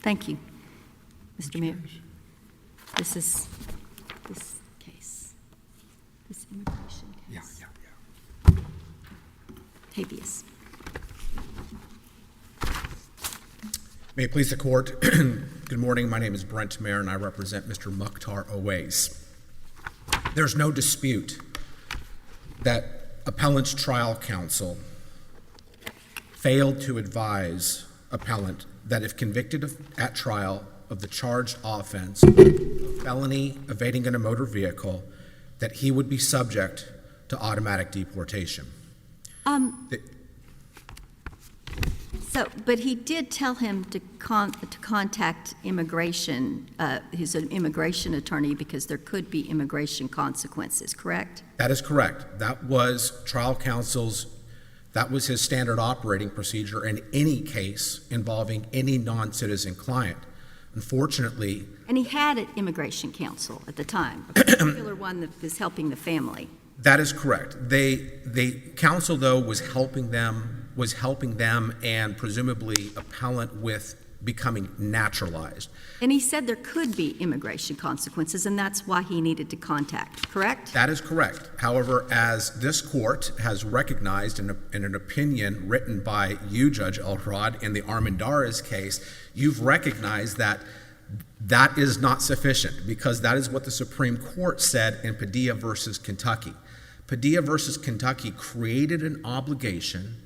Thank you, Mr. Mayr. This is this case, this immigration case. Yeah. Habeas. May it please the court. Good morning. My name is Brent Mayr, and I represent Mr. Mukhtar Owais. There's no dispute that appellant's trial counsel failed to advise appellant that if convicted at trial of the charged offense of felony evading in a motor vehicle, that he would be subject to automatic deportation. But he did tell him to contact immigration, his immigration attorney, because there could be immigration consequences, correct? That is correct. That was trial counsel's, that was his standard operating procedure in any case involving any non-citizen client. Unfortunately... And he had an immigration counsel at the time, a particular one that was helping the family. That is correct. The counsel, though, was helping them and presumably appellant with becoming naturalized. And he said there could be immigration consequences, and that's why he needed to contact, correct? That is correct. However, as this court has recognized in an opinion written by you, Judge Elrod, in the Ramirez case, you've recognized that that is not sufficient, because that is what the Supreme Court said in Padilla versus Kentucky. Padilla versus Kentucky created an obligation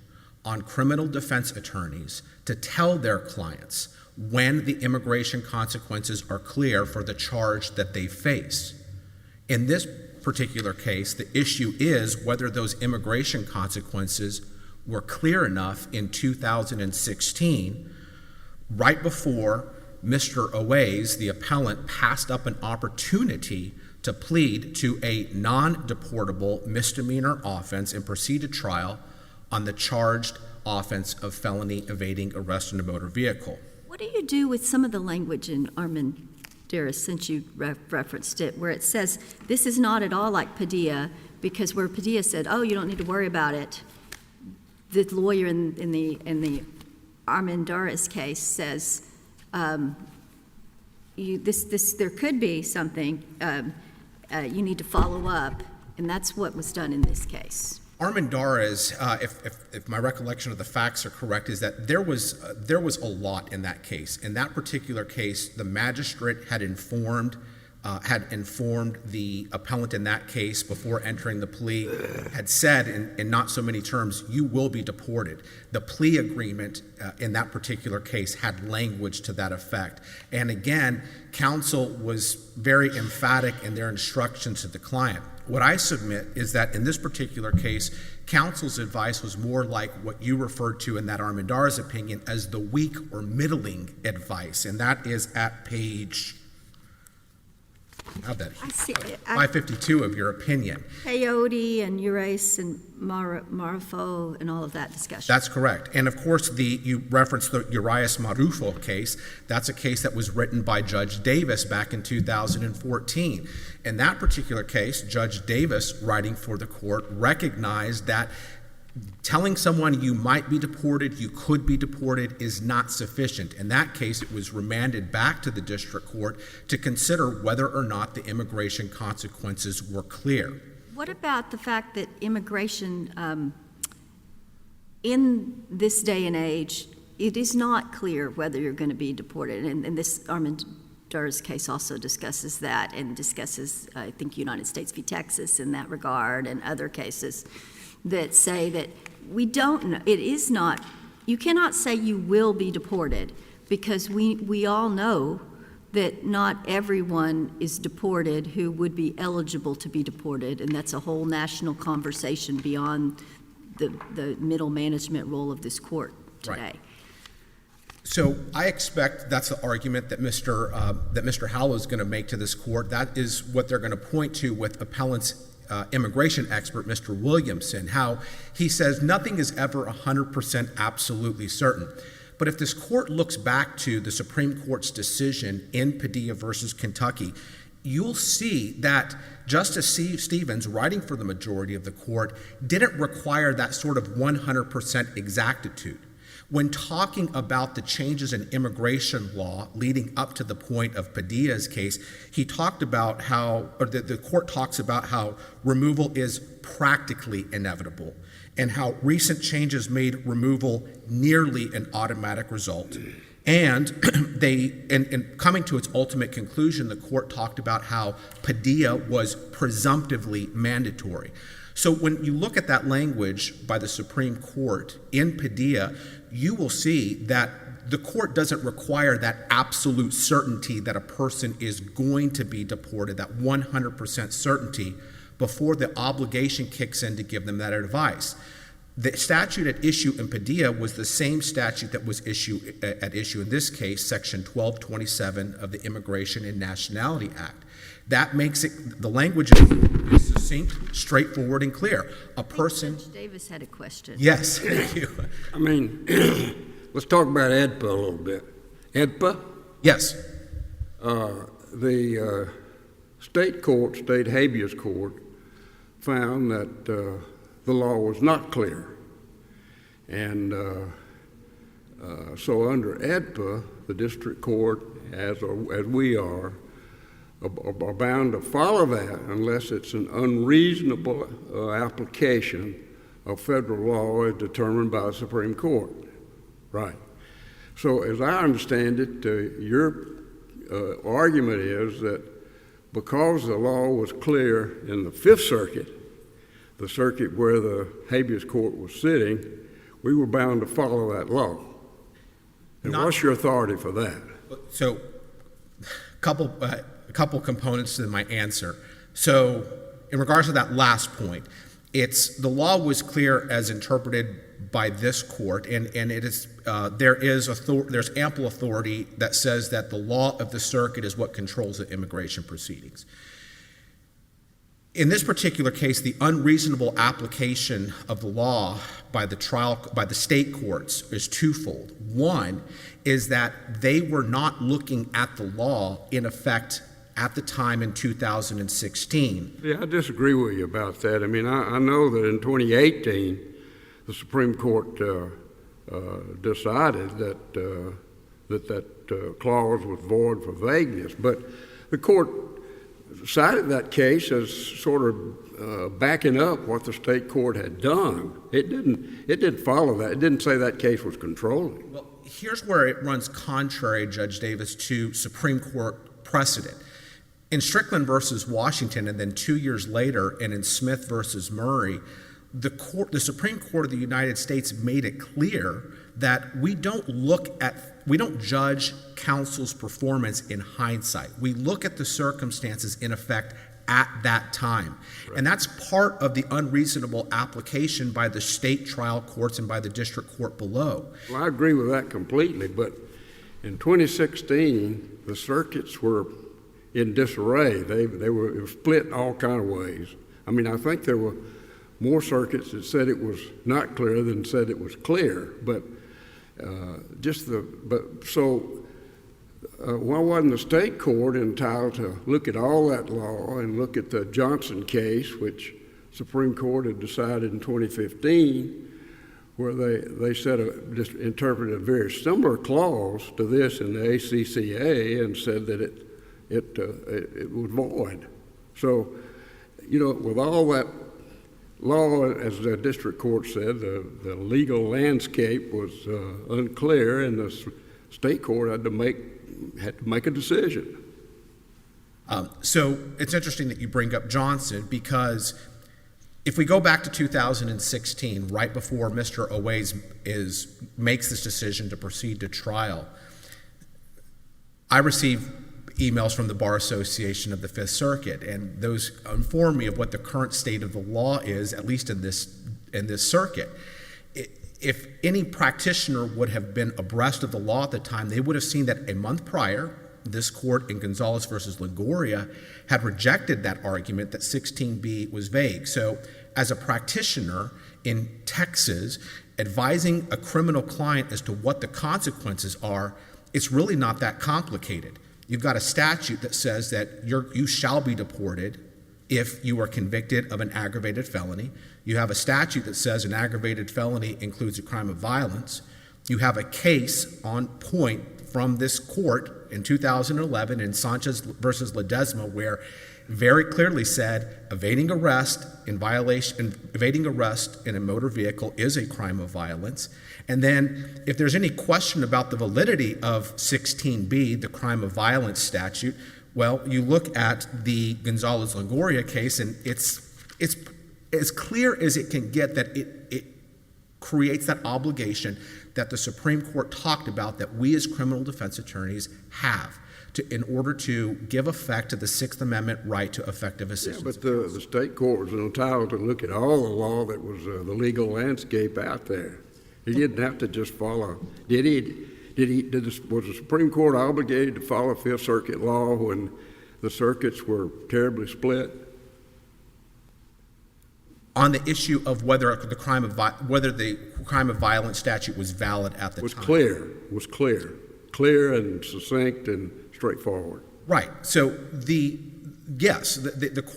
on criminal defense attorneys to tell their clients when the immigration consequences are clear for the charge that they face. In this particular case, the issue is whether those immigration consequences were clear enough in 2016, right before Mr. Owais, the appellant, passed up an opportunity to plead to a non-deportable misdemeanor offense and proceed to trial on the charged offense of felony evading arrest in a motor vehicle. What do you do with some of the language in Ramirez, since you referenced it, where it says this is not at all like Padilla, because where Padilla said, "Oh, you don't need to worry about it," the lawyer in the Ramirez case says, there could be something. You need to follow up, and that's what was done in this case. Ramirez, if my recollection of the facts are correct, is that there was a lot in that case. In that particular case, the magistrate had informed the appellant in that case before entering the plea, had said in not so many terms, you will be deported. The plea agreement in that particular case had language to that effect. And again, counsel was very emphatic in their instructions to the client. What I submit is that in this particular case, counsel's advice was more like what you referred to in that Ramirez opinion as the weak or middling advice, and that is at page, I have that here, 552 of your opinion. Peyote and Owais and Marufo and all of that discussion. That's correct. And of course, you referenced the Urias Marufo case. That's a case that was written by Judge Davis back in 2014. In that particular case, Judge Davis, writing for the court, recognized that telling someone you might be deported, you could be deported, is not sufficient. In that case, it was remanded back to the district court to consider whether or not the immigration consequences were clear. What about the fact that immigration, in this day and age, it is not clear whether you're going to be deported, and this Ramirez case also discusses that, and discusses, I think, United States v. Texas in that regard, and other cases that say that we don't know. It is not, you cannot say you will be deported, because we all know that not everyone is deported who would be eligible to be deported, and that's a whole national conversation beyond the middle management role of this court today. Right. So I expect that's the argument that Mr. Howell is going to make to this court. That is what they're going to point to with appellant's immigration expert, Mr. Williamson, how he says nothing is ever 100% absolutely certain. But if this court looks back to the Supreme Court's decision in Padilla versus Kentucky, you'll see that Justice Stevens, writing for the majority of the court, didn't require that sort of 100% exactitude. When talking about the changes in immigration law leading up to the point of Padilla's case, he talked about how, or the court talks about how removal is practically inevitable and how recent changes made removal nearly an automatic result. And in coming to its ultimate conclusion, the court talked about how Padilla was presumptively mandatory. So when you look at that language by the Supreme Court in Padilla, you will see that the court doesn't require that absolute certainty that a person is going to be deported, that 100% certainty, before the obligation kicks in to give them that advice. The statute at issue in Padilla was the same statute that was at issue in this case, Section 1227 of the Immigration and Nationality Act. That makes it, the language is succinct, straightforward, and clear. A person. Judge Davis had a question. Yes, thank you. I mean, let's talk about AEDPA a little bit. AEDPA? Yes. The state habeas court, found that the law was not clear. And so under AEDPA, the district court, as we are bound to follow that unless it's an unreasonable application of federal law as determined by the Supreme Court. Right. So as I understand it, your argument is that because the law was clear in the Fifth Circuit, the circuit where the habeas court was sitting, we were bound to follow that law. And what's your authority for that? So a couple components to my answer. So in regards to that last point, it's the law was clear as interpreted by this court, and it is there's ample authority that says that the law of the circuit is what controls the immigration proceedings. In this particular case, the unreasonable application of the law by the state courts is twofold. One is that they were not looking at the law in effect at the time in 2016. Yeah, I disagree with you about that. I mean, I know that in 2018, the Supreme Court decided that clause was void for vagueness, but the court cited that case as sort of backing up what the state court had done. It didn't follow that. It didn't say that case was controlling. Well, here's where it runs contrary, Judge Davis, to Supreme Court precedent. In Strickland versus Washington, and then 2 years later, and in Smith versus Murray, the Supreme Court of the United States made it clear that we don't judge counsel's performance in hindsight. We look at the circumstances in effect at that time. Right. And that's part of the unreasonable application by the state trial courts and by the district court below. Well, I agree with that completely, but in 2016, the circuits were in disarray. They were split all kind of ways. I mean, I think there were more circuits that said it was not clear than said it was clear, but why wasn't the state court entitled to look at all that law and look at the Johnson case, which Supreme Court had decided in 2015, where they just interpreted a very similar clause to this in the ACCA and said that it was void. So, with all that law, as the district court said, the legal landscape was unclear, and the state court had to make a decision. So it's interesting that you bring up Johnson, because if we go back to 2016, right before Mr. Owais makes this decision to proceed to trial, I received emails from the Bar Association of the Fifth Circuit, and those inform me of what the current state of the law is, at least in this circuit. If any practitioner would have been abreast of the law at the time, they would have seen that a month prior, this court in Gonzalez versus Longoria had rejected that argument that 16b was vague. So as a practitioner in Texas, advising a criminal client as to what the consequences are, it's really not that complicated. You've got a statute that says that you shall be deported if you are convicted of an aggravated felony. You have a statute that says an aggravated felony includes a crime of violence. You have a case on point from this court in 2011 in Sanchez versus Ledesma, where very clearly said evading arrest in a motor vehicle is a crime of violence. And then if there's any question about the validity of 16B, the crime of violence statute, well, you look at the Gonzalez-Longoria case, and it's as clear as it can get that it creates that obligation that the Supreme Court talked about that we as criminal defense attorneys have in order to give effect to the Sixth Amendment right to effective assistance. Yeah, but the state court was entitled to look at all the law that was the legal landscape out there. He didn't have to just follow. Did he? Was the Supreme Court obligated to follow Fifth Circuit law when the circuits were terribly split? On the issue of whether the crime of violence statute was valid at the time. Was clear and succinct and straightforward. Right. So the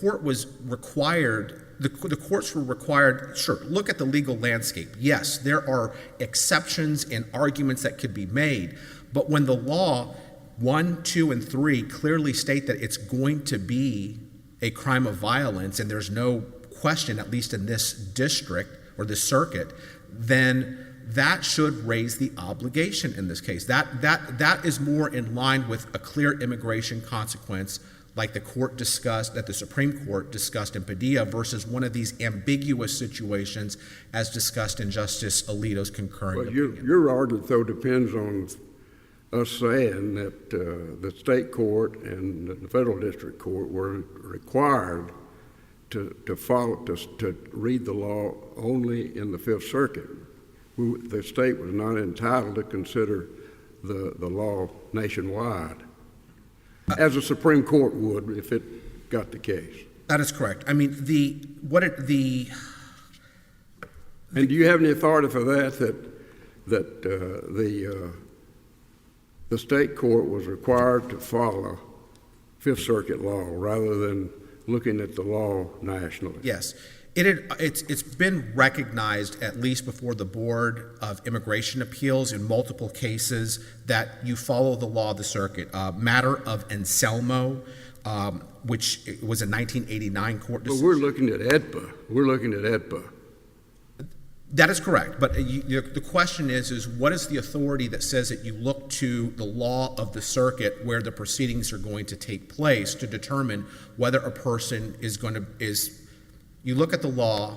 court was required. The courts were required. Sure. Look at the legal landscape. Yes, there are exceptions and arguments that could be made, but when the law 1, 2, and 3 clearly state that it's going to be a crime of violence, and there's no question, at least in this district or this circuit, then that should raise the obligation in this case. That is more in line with a clear immigration consequence, like the court discussed, that the Supreme Court discussed in Padilla, versus one of these ambiguous situations as discussed in Justice Alito's concurring opinion. Your argument, though, depends on us saying that the state court and the federal district court were required to read the law only in the Fifth Circuit. The state was not entitled to consider the law nationwide, as the Supreme Court would if it got the case. That is correct. I mean, and do you have any authority for that the state court was required to follow Fifth Circuit law rather than looking at the law nationally? Yes. It's been recognized, at least before the Board of Immigration Appeals, in multiple cases that you follow the law of the circuit. Matter of Anselmo, which was a 1989 court decision. But we're looking at AEDPA. That is correct. But the question is what is the authority that says that you look to the law of the circuit where the proceedings are going to take place to determine whether a person you look at the law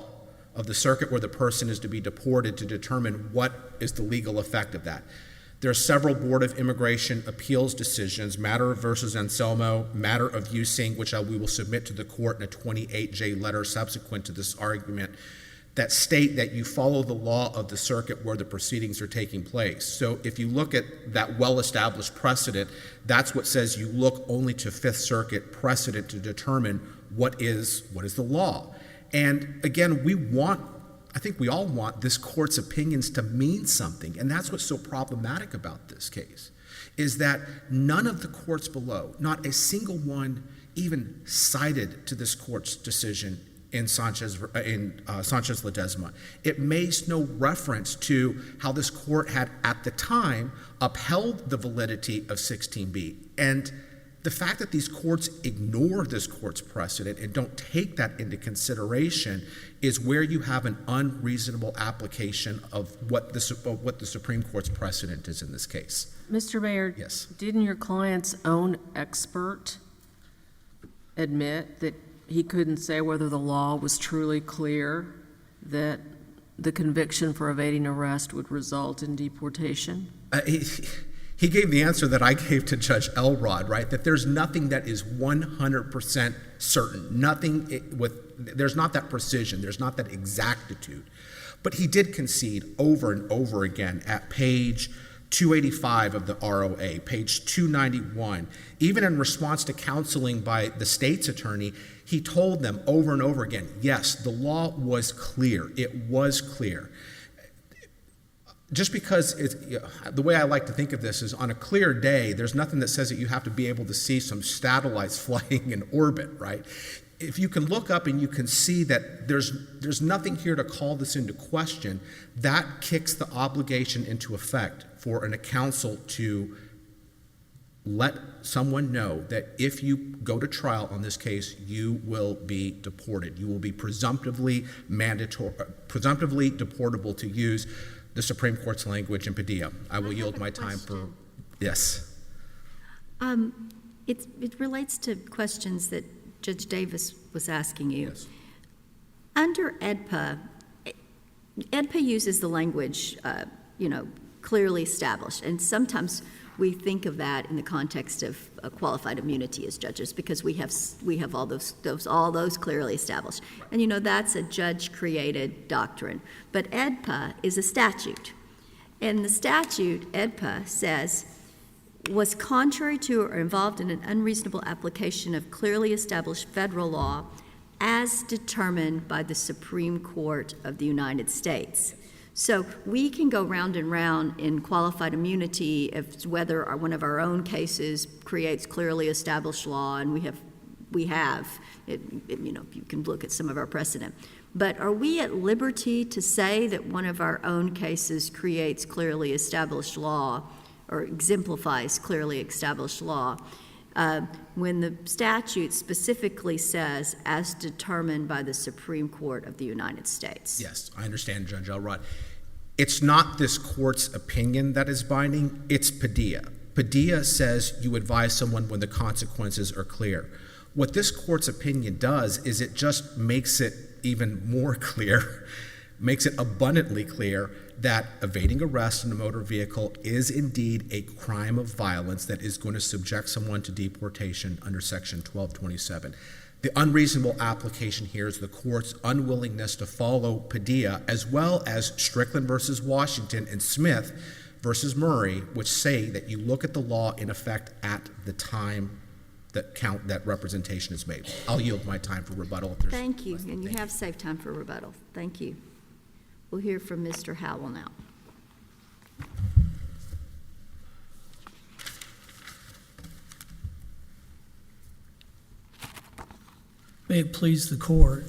of the circuit where the person is to be deported to determine what is the legal effect of that. There are several Board of Immigration Appeals decisions, Matter versus Anselmo, Matter of Using, which we will submit to the court in a 28J letter subsequent to this argument, that state that you follow the law of the circuit where the proceedings are taking place. So if you look at that well-established precedent, that's what says you look only to Fifth Circuit precedent to determine what is the law. And again, I think we all want this court's opinions to mean something, and that's what's so problematic about this case, is that none of the courts below, not a single one, even cited to this court's decision in Sanchez Ledesma. It makes no reference to how this court had, at the time, upheld the validity of 16B. And the fact that these courts ignore this court's precedent and don't take that into consideration is where you have an unreasonable application of what the Supreme Court's precedent is in this case. Mr. Mayr, yes. Didn't your client's own expert admit that he couldn't say whether the law was truly clear that the conviction for evading arrest would result in deportation? He gave the answer that I gave to Judge Elrod, right? That there's nothing that is 100% certain. There's not that precision. There's not that exactitude. But he did concede over and over again at page 285 of the ROA, page 291. Even in response to counseling by the state's attorney, he told them over and over again, yes, the law was clear. It was clear. Just because the way I like to think of this is on a clear day, there's nothing that says that you have to be able to see some satellites flying in orbit, right? if you can look up and you can see that there's nothing here to call this into question, that kicks the obligation into effect for a counsel to let someone know that if you go to trial on this case, you will be deported. You will be presumptively deportable, to use the Supreme Court's language in Padilla. I will yield my time for, yes. It relates to questions that Judge Davis was asking you. Yes. Under EDPA uses the language, clearly established, and sometimes we think of that in the context of qualified immunity as judges, because we have all those clearly established, and that's a judge-created doctrine. But EDPA is a statute, and the statute EDPA says was contrary to or involved in an unreasonable application of clearly established federal law as determined by the Supreme Court of the United States. So we can go round and round in qualified immunity if whether one of our own cases creates clearly established law, and we have you can look at some of our precedent. But are we at liberty to say that one of our own cases creates clearly established law or exemplifies clearly established law when the statute specifically says, as determined by the Supreme Court of the United States? Yes, I understand, Judge Elrod. It's not this court's opinion that is binding, it's Padilla. Padilla says you advise someone when the consequences are clear. What this court's opinion does is it just makes it even more clear, makes it abundantly clear that evading arrest in a motor vehicle is indeed a crime of violence that is going to subject someone to deportation under Section 1227. The unreasonable application here is the court's unwillingness to follow Padilla, as well as Strickland versus Washington and Smith versus Murray, which say that you look at the law in effect at the time that representation is made. I'll yield my time for rebuttal. Thank you, and you have saved time for rebuttal. Thank you. We'll hear from Mr. Howell now. May it please the court.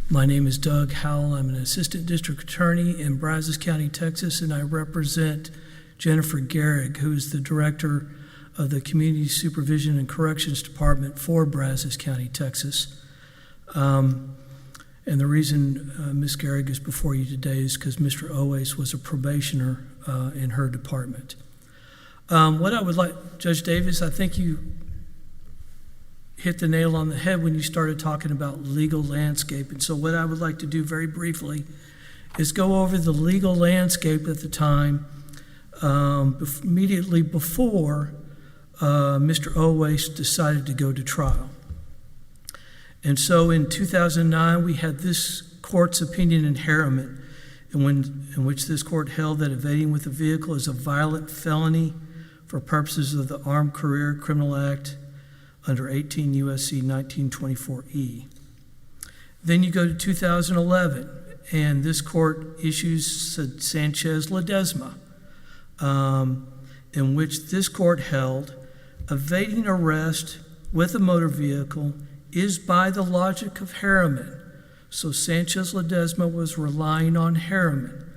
My name is Doug Howell. I'm an assistant district attorney in Brazos County, Texas, and I represent Jennifer Goerig, who is the director of the Community Supervision and Corrections Department for Brazos County, Texas. And the reason Ms. Goerig is before you today is because Mr. Owais was a probationer in her department. What I would like, Judge Davis, I think you hit the nail on the head when you started talking about legal landscape. And so what I would like to do very briefly is go over the legal landscape at the time immediately before Mr. Owais decided to go to trial. And so in 2009, we had this court's opinion in Harriman, in which this court held that evading with a vehicle is a violent felony for purposes of the Armed Career Criminal Act under 18 U.S.C. 1924E. Then you go to 2011, and this court issues Sanchez-Ledesma, in which this court held evading arrest with a motor vehicle is by the logic of Harriman. So Sanchez-Ledesma was relying on Harriman,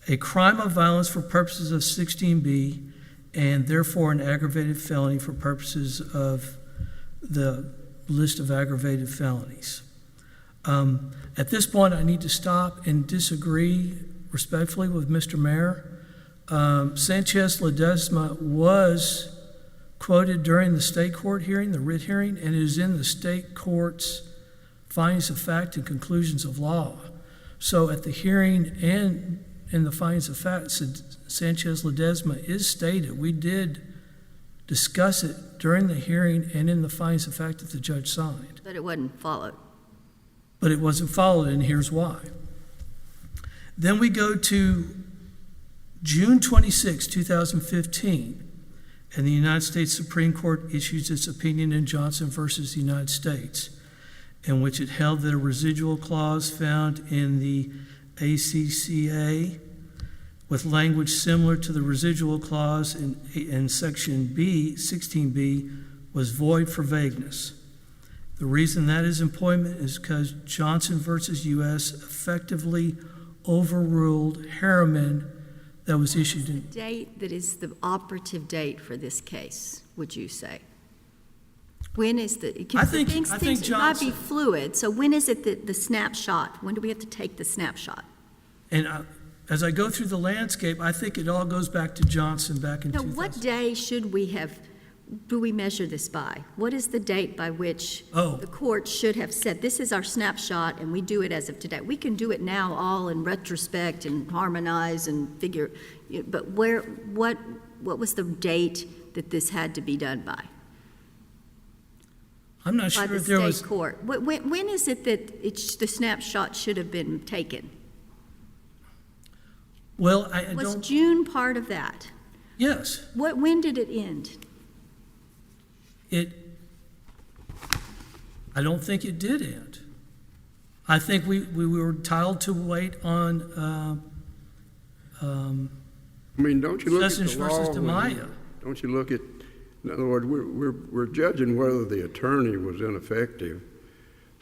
a crime of violence for purposes of 16B, and therefore an aggravated felony for purposes of the list of aggravated felonies. At this point, I need to stop and disagree respectfully with Mr. Mayr. Sanchez-Ledesma was quoted during the state court hearing, the writ hearing, and it is in the state court's findings of fact and conclusions of law. So at the hearing and in the findings of fact, Sanchez-Ledesma is stated. We did discuss it during the hearing and in the findings of fact that the judge signed. But it wasn't followed. But it wasn't followed, and here's why. Then we go to June 26, 2015, and the United States Supreme Court issues its opinion in Johnson versus the United States, in which it held that a residual clause found in the ACCA with language similar to the residual clause in Section B, 16B, was void for vagueness. The reason that is employment is because Johnson versus U.S. effectively overruled Harriman that was issued in. Date that is the operative date for this case, would you say? When is the? I think it might be Johnson. fluid. So when is it the snapshot? When do we have to take the snapshot? And as I go through the landscape, I think it all goes back to Johnson back in Now, 2000. what day do we measure this by? What is the date by which the court should have said, this is our snapshot, and we do it as of today? We can do it now all in retrospect and harmonize and figure, but what was the date that this had to be done by? I'm not By sure the if there was. state court. When is it that the snapshot should have been taken? Well, I Was don't. June part of that? Yes, When did it end? I don't think it did end. I think we were entitled to wait on I mean, don't you look at Sessions the law? versus DeMaia. Don't you look at, in other words, we're judging whether the attorney was ineffective.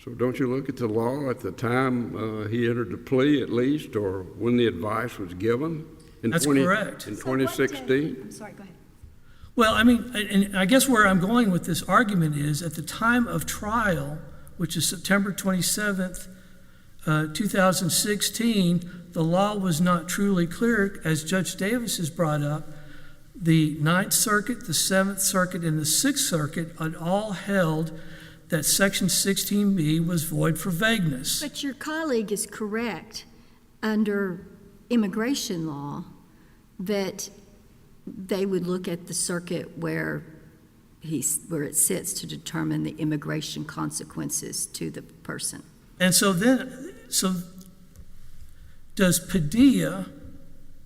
So don't you look at the law at the time he entered the plea at least, or when the advice was given? That's correct. In 2016? I'm sorry, go ahead. Well, I mean, and I guess where I'm going with this argument is at the time of trial, which is September 27th, 2016, the law was not truly clear, as Judge Davis has brought up. The Ninth Circuit, the Seventh Circuit, and the Sixth Circuit had all held that Section 16B was void for vagueness. But your colleague is correct under immigration law that they would look at the circuit where it sits to determine the immigration consequences to the person. And so does Padilla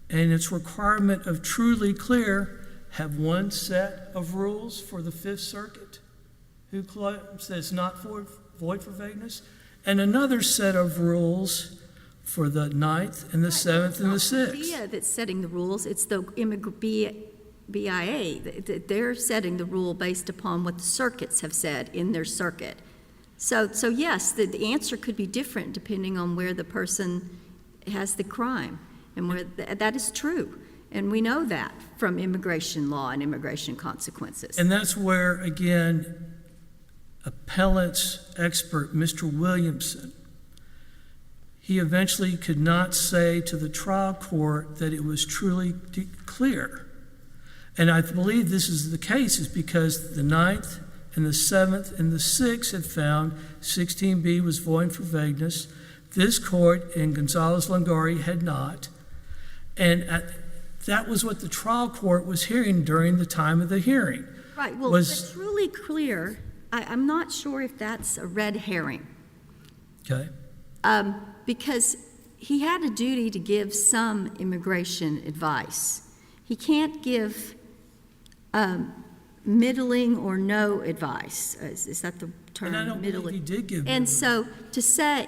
and its requirement of truly clear have one set of rules for the Fifth Circuit, who claims that it's not void for vagueness, and another set of rules for the Ninth and the Seventh and the Sixth? BIA that's setting the rules, it's the BIA. They're setting the rule based upon what the circuits have said in their circuit. So yes, the answer could be different depending on where the person has the crime, and where that is true. And we know that from immigration law and immigration consequences. And that's where, again, appellant's expert, Mr. Williamson, he eventually could not say to the trial court that it was truly clear. And I believe this is the case is because the Ninth and the Seventh and the Sixth had found 16B was void for vagueness. This court in Gonzalez-Lungari had not. And that was what the trial court was hearing during the time of the hearing. Right, well, but truly clear, I'm not sure if that's a red herring. Okay. Because he had a duty to give some immigration advice. He can't give middling or no advice. Is that the term? And I don't believe he did give And middling. so to say,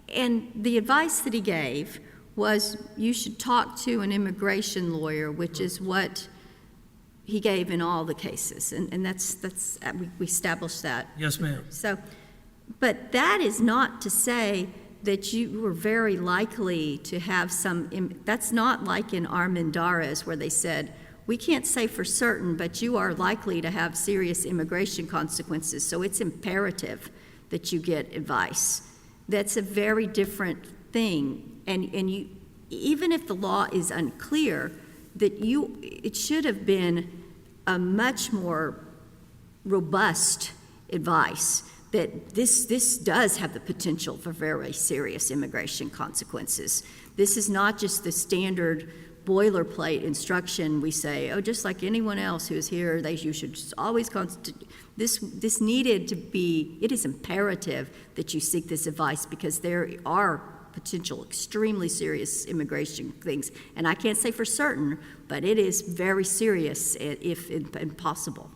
and the advice that he gave was you should talk to an immigration lawyer, which is what he gave in all the cases. And that's we established that. Yes, ma'am. So, but that is not to say that you were very likely to have that's not like in Armendariz where they said, we can't say for certain, but you are likely to have serious immigration consequences, so it's imperative that you get advice. That's a very different thing. And you, even if the law is unclear, it should have been a much more robust advice that this does have the potential for very serious immigration consequences. This is not just the standard boilerplate instruction we say, oh, just like anyone else who is here, you should always this needed to be, it is imperative that you seek this advice because there are potential extremely serious immigration things. And I can't say for certain, but it is very serious if impossible.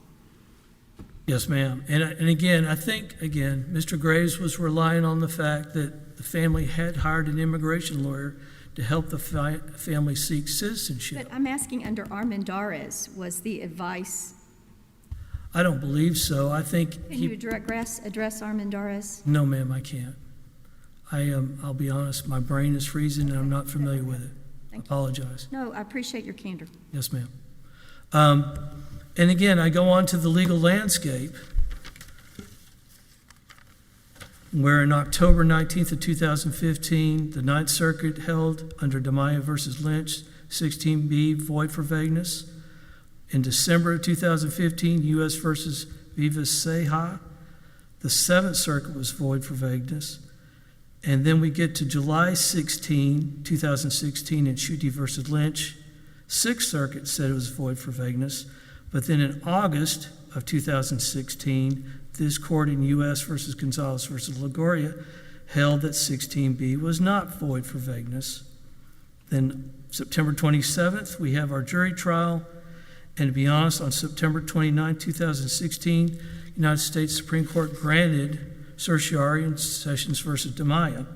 Yes, ma'am. And again, I think, Mr. Graves was relying on the fact that the family had hired an immigration lawyer to help the family seek citizenship. But I'm asking under Armendariz, was the advice I don't believe so. I think Can you address Armendariz? No, ma'am, I can't. I'll be honest, my brain is freezing and I'm not familiar with it. Thank you. Apologize. No, I appreciate your candor. Yes, ma'am. And again, I go on to the legal landscape, where in October 19th of 2015, the Ninth Circuit held under DeMaia versus Lynch, 16B, void for vagueness. In December of 2015, U.S. versus Vivas Ceja, the Seventh Circuit was void for vagueness. And then we get to July 16, 2016, in Schutte versus Lynch. Sixth Circuit said it was void for vagueness. But then in August of 2016, this court in U.S. versus Gonzalez versus LaGoria held that 16B was not void for vagueness. Then September 27th, we have our jury trial. And to be honest, on September 29, 2016, United States Supreme Court granted certiorari in Sessions versus DeMaia.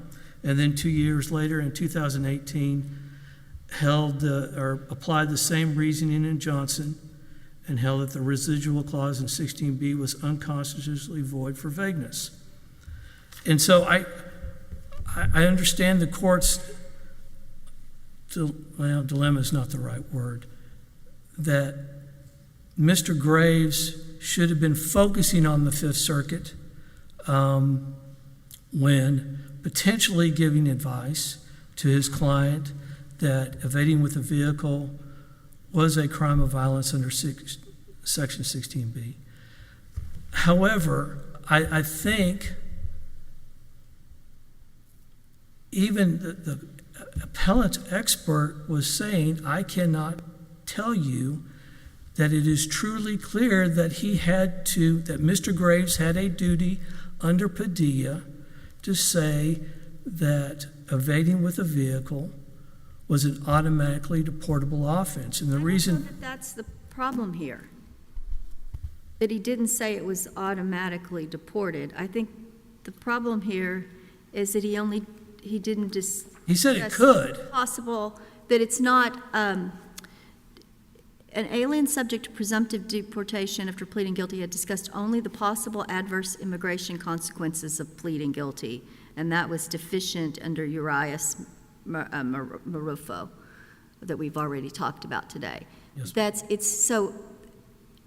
And then 2 years later, in 2018, applied the same reasoning in Johnson and held that the residual clause in 16B was unconstitutionally void for vagueness. And so I understand the court's dilemma is not the right word, that Mr. Graves should have been focusing on the Fifth Circuit when potentially giving advice to his client that evading with a vehicle was a crime of violence under Section 16B. However, I think even the appellate expert was saying, I cannot tell you that it is truly clear that that Mr. Graves had a duty under Padilla to say that evading with a vehicle was an automatically deportable offense. And the reason... I don't know that that's the problem here, that he didn't say it was automatically deported. I think the problem here is that he didn't just... He said it could. Possible that it's not... An alien subject to presumptive deportation after pleading guilty had discussed only the possible adverse immigration consequences of pleading guilty, and that was deficient under Urias Marufo that we've already talked about today. Yes. So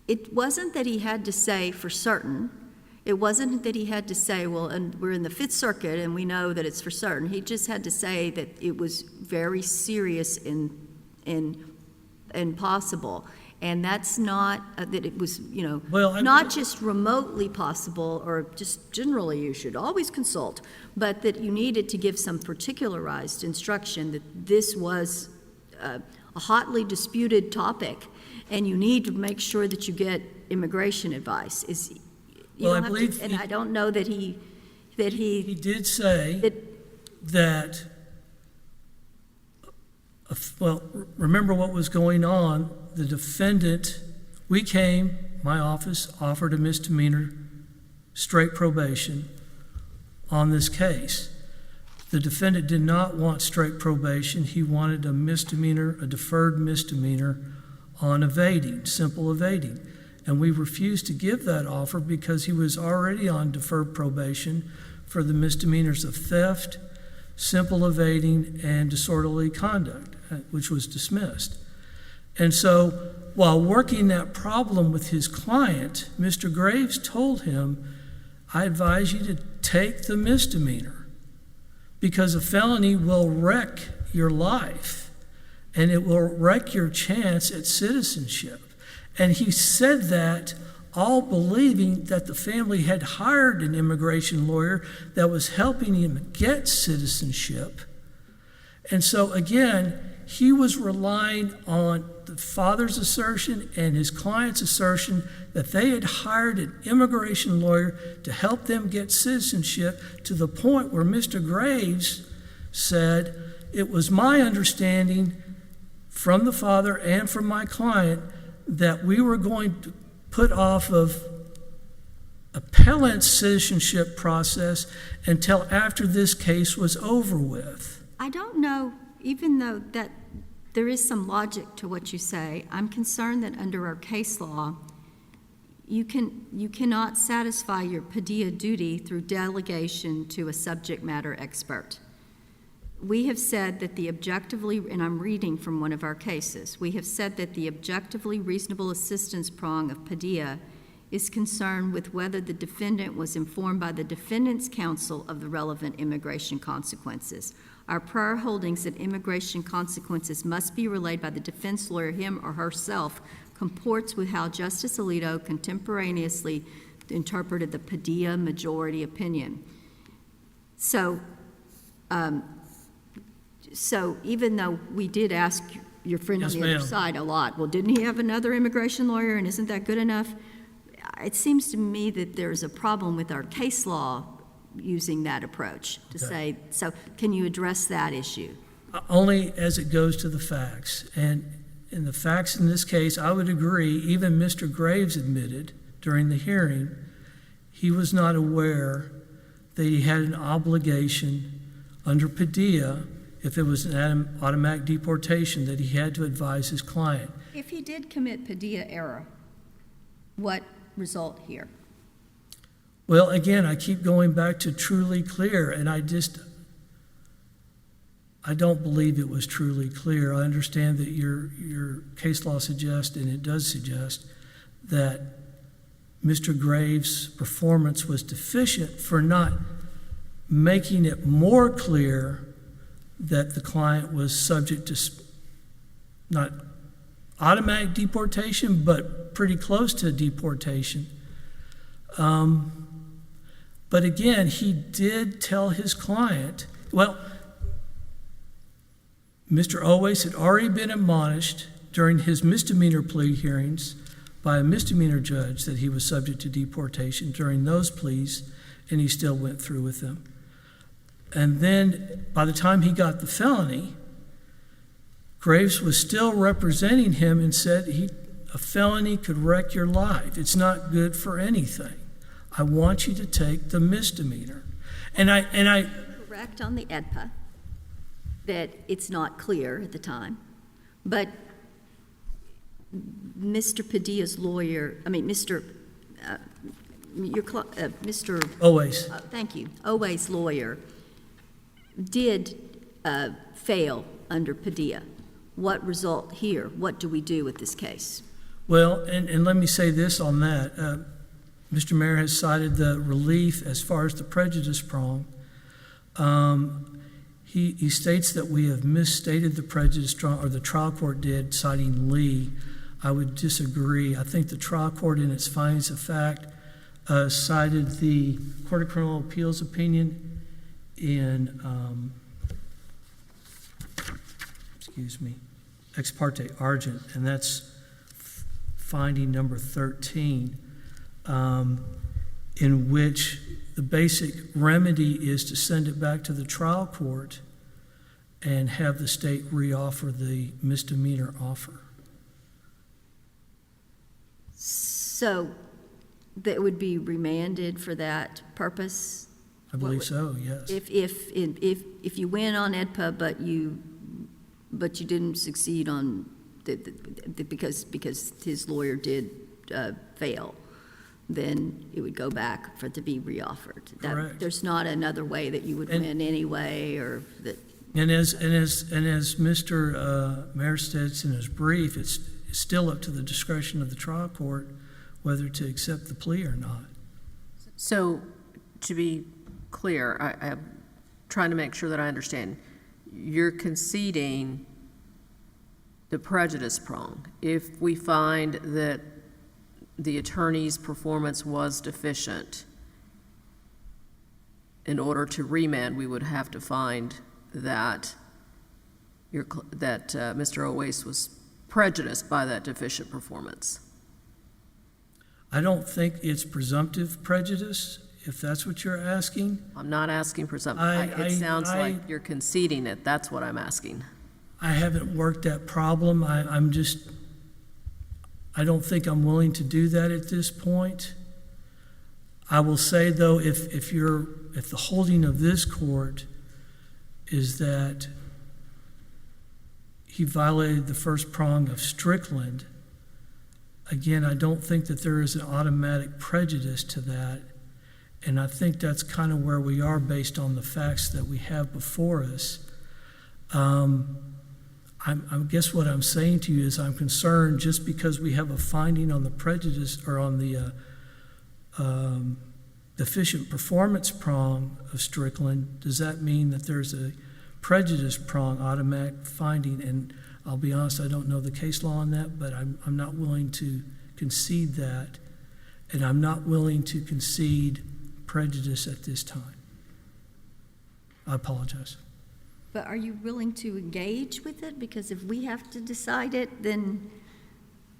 it wasn't that he had to say for certain. It wasn't that he had to say, well, and we're in the Fifth Circuit and we know that it's for certain. He just had to say that it was very serious and possible, and that's not that it was, not just remotely possible or just generally you should always consult, but that you needed to give some particularized instruction that this was a hotly disputed topic, and you need to make sure that you get immigration advice. I believe, and I don't know that he did say that. Well, remember what was going on. The defendant, my office offered a misdemeanor straight probation on this case. The defendant did not want straight probation. He wanted a misdemeanor, a deferred misdemeanor on evading, simple evading. And we refused to give that offer because he was already on deferred probation for the misdemeanors of theft, simple evading, and disorderly conduct, which was dismissed. And so while working that problem with his client, Mr. Graves told him, I advise you to take the misdemeanor because a felony will wreck your life and it will wreck your chance at citizenship. And he said that all believing that the family had hired an immigration lawyer that was helping him get citizenship. And so again, he was relying on the father's assertion and his client's assertion that they had hired an immigration lawyer to help them get citizenship, to the point where Mr. Graves said, it was my understanding from the father and from my client that we were going to put off of appellant citizenship process until after this case was over with. I don't know, even though that there is some logic to what you say, I'm concerned that under our case law, You cannot satisfy your Padilla duty through delegation to a subject matter expert. We have said that the objectively, and I'm reading from one of our cases, we have said that the objectively reasonable assistance prong of Padilla is concerned with whether the defendant was informed by the defendant's counsel of the relevant immigration consequences. Our prior holdings that immigration consequences must be relayed by the defense lawyer, him or herself, comports with how Justice Alito contemporaneously interpreted the Padilla majority opinion. So even though we did ask your friend Yes, on the other ma'am. side a lot, well, didn't he have another immigration lawyer, and isn't that good enough? It seems to me that there's a problem with our case law using that approach to say, so can you address that issue? Only as it goes to the facts. And in the facts in this case, I would agree, even Mr. Graves admitted during the hearing, he was not aware that he had an obligation under Padilla, if it was an automatic deportation, that he had to advise his client. If he did commit Padilla error, what result here? Well, again, I keep going back to truly clear, and I don't believe it was truly clear. I understand that your case law suggests, and it does suggest, that Mr. Graves' performance was deficient for not making it more clear that the client was subject to not automatic deportation, but pretty close to deportation. But again, he did tell his client, well, Mr. Owais had already been admonished during his misdemeanor plea hearings by a misdemeanor judge that he was subject to deportation during those pleas, and he still went through with them. And then by the time he got the felony, Graves was still representing him and said a felony could wreck your life. It's not good for anything. I want you to take the misdemeanor. And I Correct on the AEDPA that it's not clear at the time, but Mr. Padilla's lawyer, Mr. always. Thank you, Owais' lawyer did fail under Padilla. What result here? What do we do with this case? Well, and let me say this on that. Mr. Mayr has cited the relief as far as the prejudice prong. He states that we have misstated the prejudice prong, or the trial court did, citing Lee. I would disagree. I think the trial court, in its findings of fact, cited the Court of Criminal Appeals opinion in, Ex parte Argent, and that's finding number 13, in which the basic remedy is to send it back to the trial court and have the state reoffer the misdemeanor offer. So that would be remanded for that purpose? I believe so, yes. If you win on AEDPA, but you didn't succeed on because his lawyer did fail, then it would go back for it to be reoffered. Correct. There's not another way that you would win anyway, or that. And as Mr. Mayr states in his brief, it's still up to the discretion of the trial court whether to accept the plea or not. So, to be clear, I'm trying to make sure that I understand. You're conceding the prejudice prong. If we find that the attorney's performance was deficient, in order to remand, we would have to find that Mr. Owais was prejudiced by that deficient performance. I don't think it's presumptive prejudice, if that's what you're asking. I'm not asking for something. It sounds like you're conceding it. That's what I'm asking. I haven't worked that problem. I don't think I'm willing to do that at this point. I will say, though, if the holding of this court is that he violated the first prong of Strickland, again, I don't think that there is an automatic prejudice to that. And I think that's kind of where we are based on the facts that we have before us. I guess what I'm saying to you is I'm concerned just because we have a finding on the prejudice or on the deficient performance prong of Strickland, does that mean that there's a prejudice prong automatic finding? And I'll be honest, I don't know the case law on that, but I'm not willing to concede that, and I'm not willing to concede prejudice at this time. I apologize. But are you willing to engage with it? Because if we have to decide it, then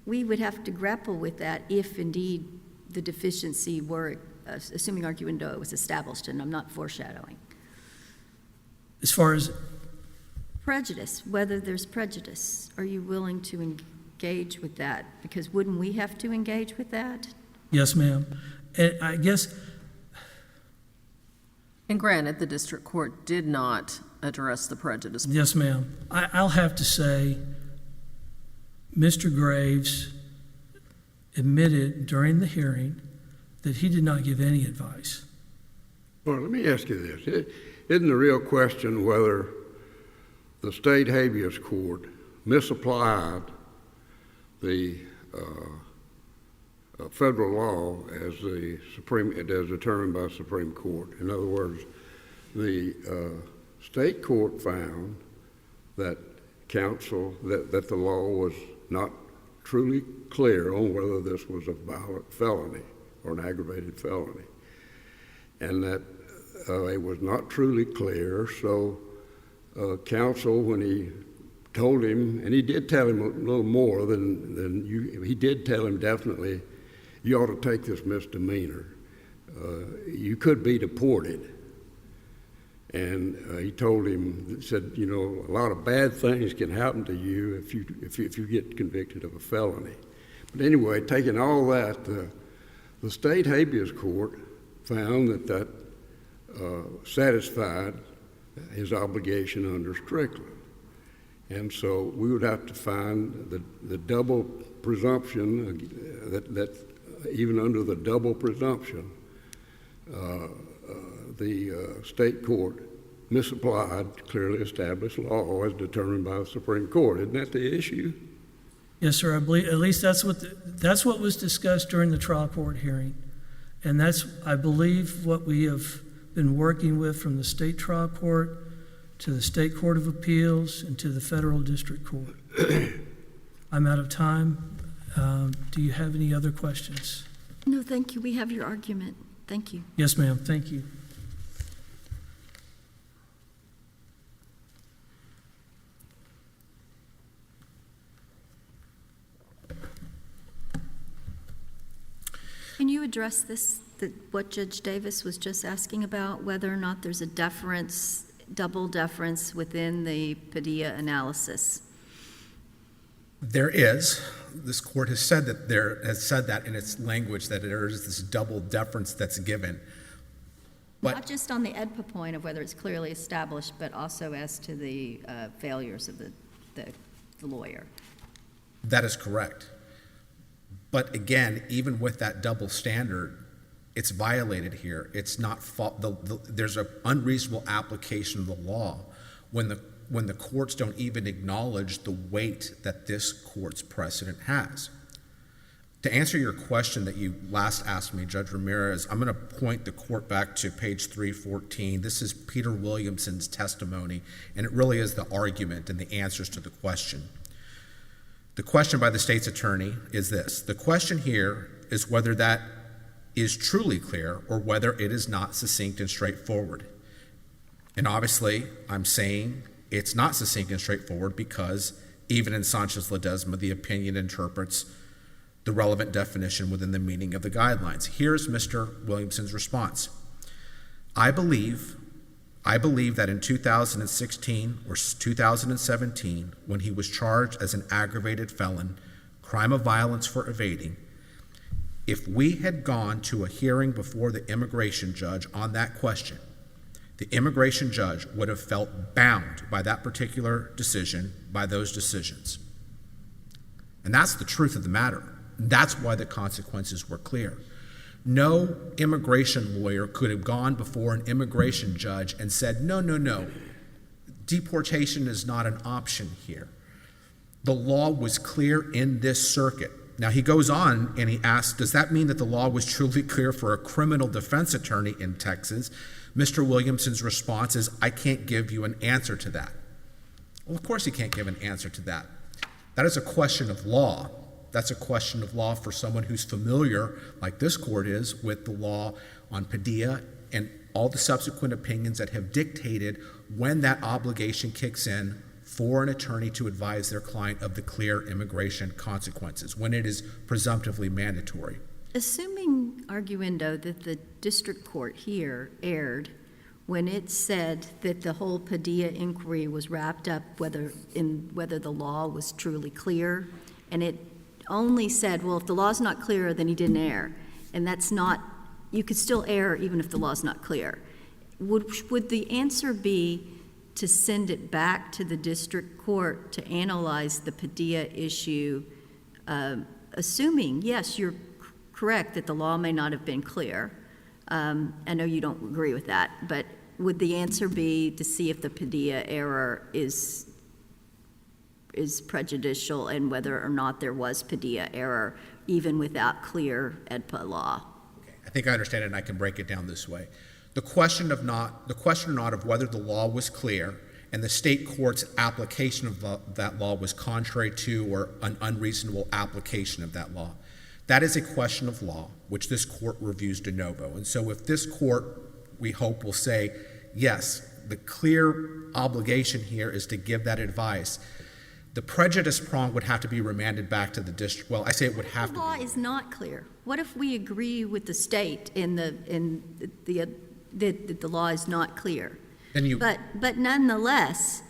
we would have to grapple with that if indeed the deficiency were, assuming arguendo, was established, and I'm not foreshadowing. As far as Prejudice, whether there's prejudice, are you willing to engage with that? Because wouldn't we have to engage with that? yes, ma'am. And I guess, And granted, the district court did not address the prejudice. yes, ma'am. I'll have to say, Mr. Graves admitted during the hearing that he did not give any advice. Well, let me ask you this. Isn't the real question whether the state habeas court misapplied the federal law as determined by the Supreme Court? In other words, the state court found that that the law was not truly clear on whether this was a violent felony or an aggravated felony, and that it was not truly clear. So counsel, when he told him, and he did tell him a little more than you, he did tell him definitely, you ought to take this misdemeanor. You could be deported. And he told him, said, you know, a lot of bad things can happen to you if you get convicted of a felony. But anyway, taking all that, the state habeas court found that satisfied his obligation under Strickland. And so we would have to find the double presumption, that even under the double presumption, the state court misapplied clearly established law as determined by the Supreme Court. Isn't that the issue? Yes, sir. I believe at least that's what was discussed during the trial court hearing, and that's, I believe, what we have been working with from the state trial court to the state court of appeals and to the federal district court. I'm out of time. Do you have any other questions? No, thank you. We have your argument. Thank you. Yes, ma'am. Thank you. Can you address this, what Judge Davis was just asking about, whether or not there's a deference, double deference within the Padilla analysis? There is. This court has said that in its language, that there is this double deference that's given. But Not just on the AEDPA point of whether it's clearly established, but also as to the failures of the lawyer. that is correct. But again, even with that double standard, it's violated here. It's not there's an unreasonable application of the law when the courts don't even acknowledge the weight that this court's precedent has. To answer your question that you last asked me, Judge Ramirez, I'm going to point the court back to page 314. This is Peter Williamson's testimony, and it really is the argument and the answers to the question. The question by the state's attorney is this: the question here is whether that is truly clear or whether it is not succinct and straightforward. And obviously, I'm saying it's not succinct and straightforward because even in Sanchez-Ledesma, the opinion interprets the relevant definition within the meaning of the guidelines. Here's Mr. Williamson's response. I believe that in 2016 or 2017, when he was charged as an aggravated felon, crime of violence for evading, if we had gone to a hearing before the immigration judge on that question, the immigration judge would have felt bound by that particular decision, by those decisions. And that's the truth of the matter. That's why the consequences were clear. No immigration lawyer could have gone before an immigration judge and said, no, no, no, deportation is not an option here. The law was clear in this circuit. Now he goes on and he asks, does that mean that the law was truly clear for a criminal defense attorney in Texas? Mr. Williamson's response is, I can't give you an answer to that. Well, of course he can't give an answer to that. That is a question of law. That's a question of law for someone who's familiar, like this court is, with the law on Padilla and all the subsequent opinions that have dictated when that obligation kicks in for an attorney to advise their client of the clear immigration consequences, when it is presumptively mandatory. Assuming, arguendo, that the district court here erred when it said that the whole Padilla inquiry was wrapped up whether the law was truly clear, and it only said, well, if the law's not clear, then he didn't err. And that's not, you could still err even if the law's not clear. Would the answer be to send it back to the district court to analyze the Padilla issue, assuming, yes, you're correct that the law may not have been clear? I know you don't agree with that, but would the answer be to see if the Padilla error is prejudicial and whether or not there was Padilla error even without clear EDPA law? Okay. I think I understand it, and I can break it down this way. The question or not of whether the law was clear and the state court's application of that law was contrary to or an unreasonable application of that law, that is a question of law, which this court reviews de novo. And so if this court, we hope, will say, yes, the clear obligation here is to give that advice, the prejudice prong would have to be remanded back to the district. Well, I say it would have to be. The law is not clear. What if we agree with the state that the law is not clear? Then But nonetheless,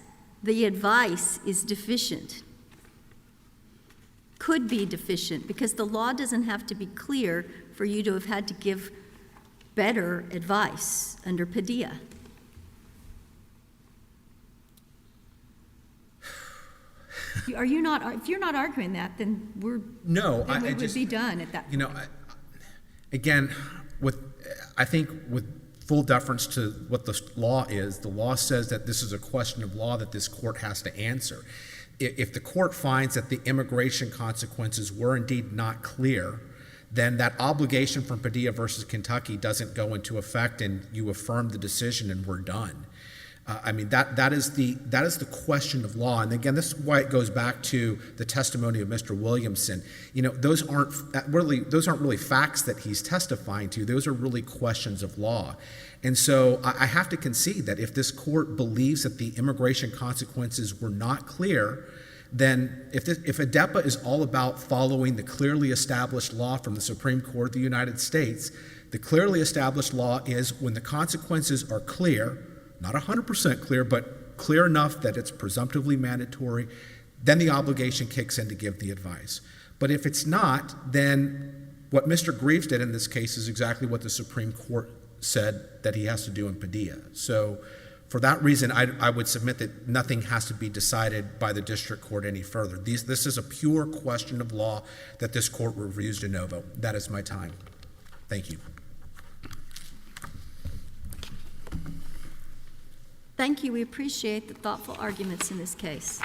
the advice is deficient. Could be deficient because the law doesn't have to be clear for you to have had to give better advice under Padilla. Are you not? If you're not arguing that, then we would be done at that point. You know, again, I think with full deference to what the law is, the law says that this is a question of law that this court has to answer. If the court finds that the immigration consequences were indeed not clear, then that obligation from Padilla versus Kentucky doesn't go into effect, and you affirm the decision, and we're done. I mean, that is the question of law. And again, this is why it goes back to the testimony of Mr. Williamson. You know, those aren't really facts that he's testifying to. Those are really questions of law. And so I have to concede that if this court believes that the immigration consequences were not clear, then if ADEPA is all about following the clearly established law from the Supreme Court of the United States, the clearly established law is when the consequences are clear, not 100% clear, but clear enough that it's presumptively mandatory, then the obligation kicks in to give the advice. But if it's not, then what Mr. Greaves did in this case is exactly what the Supreme Court said that he has to do in Padilla. So for that reason, I would submit that nothing has to be decided by the district court any further. This is a pure question of law that this court reviews de novo. That is my time. Thank you. Thank you. We appreciate the thoughtful arguments in this case.